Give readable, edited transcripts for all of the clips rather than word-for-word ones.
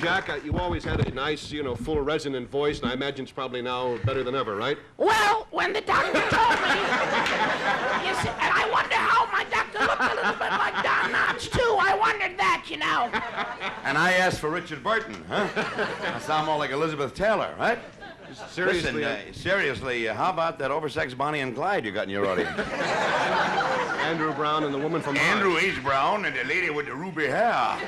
Jack, you always had a nice, full resonant voice, and I imagine it's probably now better than ever, right? Well, when the doctor told me, you see, and I wonder how my doctor looked a little bit like Don Knotts, too. I wondered that, And I asked for Richard Burton, huh? I sound more like Elizabeth Taylor, right? Seriously. Listen, seriously, how about that oversexed Bonnie and Clyde you got in your audience? Andrew Brown and the woman from Mars. Andrew H. Brown and the lady with the ruby hair. I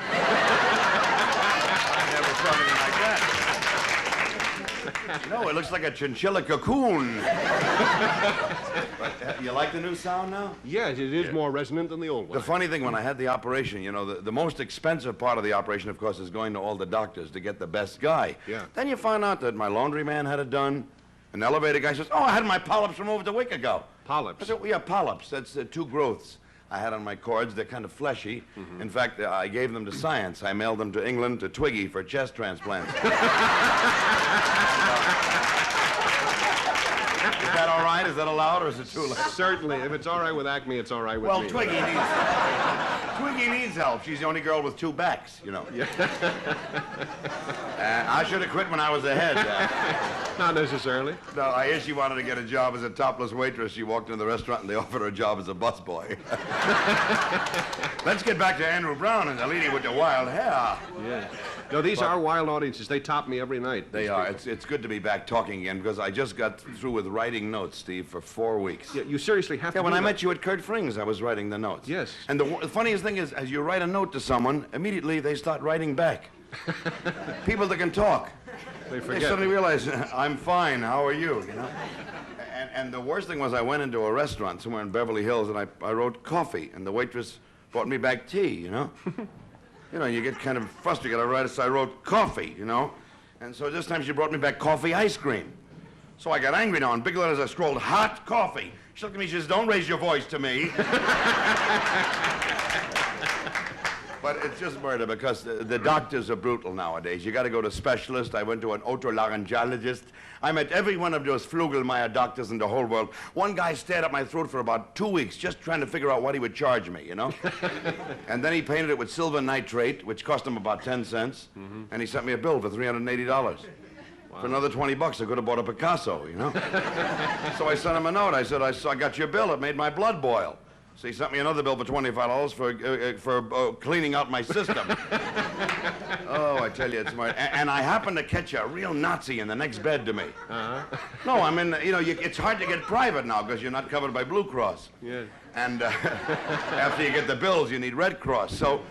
never saw anything like that. No, it looks like a chinchilla cocoon. But, you like the new sound now? Yes, it is more resonant than the old one. The funny thing, when I had the operation, the most expensive part of the operation, of course, is going to all the doctors to get the best guy. Yeah. Then you find out that my laundryman had it done. An elevator guy says, I had my polyps removed a week ago. Polyps? I said, well, yeah, polyps. That's 2 growths I had on my cords. They're kind of fleshy. Mm-hmm. In fact, I gave them to science. I mailed them to England to Twiggy for chest transplants. Is that all right? Is that allowed, or is it too late? Certainly. If it's all right with Acme, it's all right with me. Well, Twiggy needs help. She's the only girl with 2 backs, Yeah. I should have quit when I was ahead. Not necessarily. No, I hear she wanted to get a job as a topless waitress. She walked into the restaurant and they offered her a job as a busboy. Let's get back to Andrew Brown and the lady with the wild hair. Yeah. No, these are wild audiences. They top me every night. They are. It's good to be back talking again because I just got through with writing notes, Steve, for 4 weeks. Yeah, you seriously have to. Yeah, when do I that. met you at Kurt Fring's, I was writing the notes. Yes. And the funniest thing is, as you write a note to someone, immediately they start writing back. People that can talk. They forget. They suddenly realize, I'm fine, how are you, And the worst thing was I went into a restaurant somewhere in Beverly Hills and I wrote coffee, and the waitress brought me back tea, You get kind of frustrated. You gotta write it, so I wrote coffee, And so this time she brought me back coffee ice cream. So I got angry now. In big letters, I scrolled hot coffee. She looked at me, she says, don't raise your voice to me. But it's just murder because the doctors are brutal nowadays. You got to go to specialists. I went to an otolaryngologist. I met every one of those Flugelmeyer doctors in the whole world. One guy stared at my throat for about 2 weeks just trying to figure out what he would charge me, And then he painted it with silver nitrate, which cost him about 10 cents. Mm-hmm. And he sent me a bill for $380. Wow. For another $20, I could have bought a Picasso, So I sent him a note. I said, I got your bill. It made my blood boil. So he sent me another bill for $25 for cleaning out my system. Oh, I tell you, it's smart. And I happened to catch a real Nazi in the next bed to me. Uh-huh. No, I mean, it's hard to get private now because you're not covered by Blue Cross. Yeah. And after you get the bills, you need Red Cross. So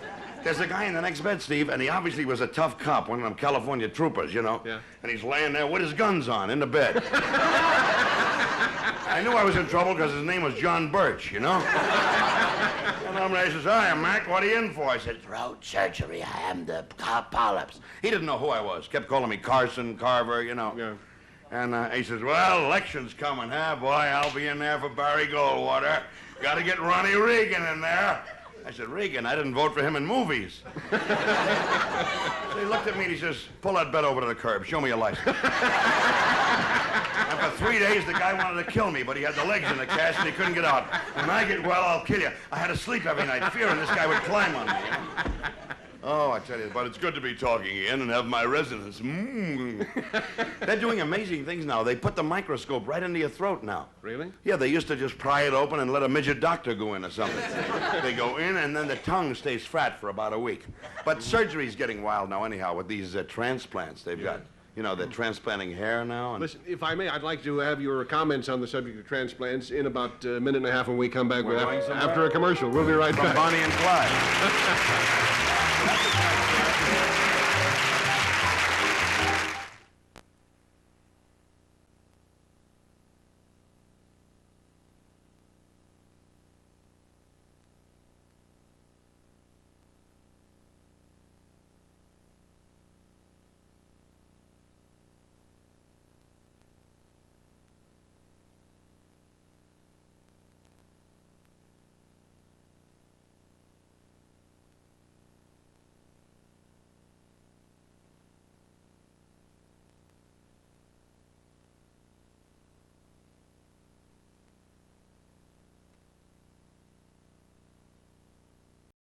there's a guy in the next bed, Steve, and he obviously was a tough cop, one of them California troopers, Yeah. And he's laying there with his guns on in the bed. I knew I was in trouble because his name was John Birch, And he says, hi, Mac, what are you in for? I said, throat surgery. I am the polyps. He didn't know who I was. Kept calling me Carson, Carver, Yeah. And he says, well, election's coming, huh? Boy, I'll be in there for Barry Goldwater. Got to get Ronnie Reagan in there. I said, Reagan, I didn't vote for him in movies. So he looked at me and he says, pull that bed over to the curb. Show me your license. And for 3 days, the guy wanted to kill me, but he had the legs in the cast and he couldn't get out. When I get well, I'll kill you. I had to sleep every night, fearing this guy would climb on me. Oh, I tell you, but it's good to be talking again and have my resonance. They're doing amazing things now. They put the microscope right into your throat now. Really? Yeah, they used to just pry it open and let a midget doctor go in or something. They go in and then the tongue stays flat for about a week. But surgery's getting wild now anyhow with these transplants they've got. They're transplanting hair now. And Listen, if I may, I'd like to have your comments on the subject of transplants in about a minute and a half when we come back after a commercial. We'll be right back. From Bonnie and Clyde.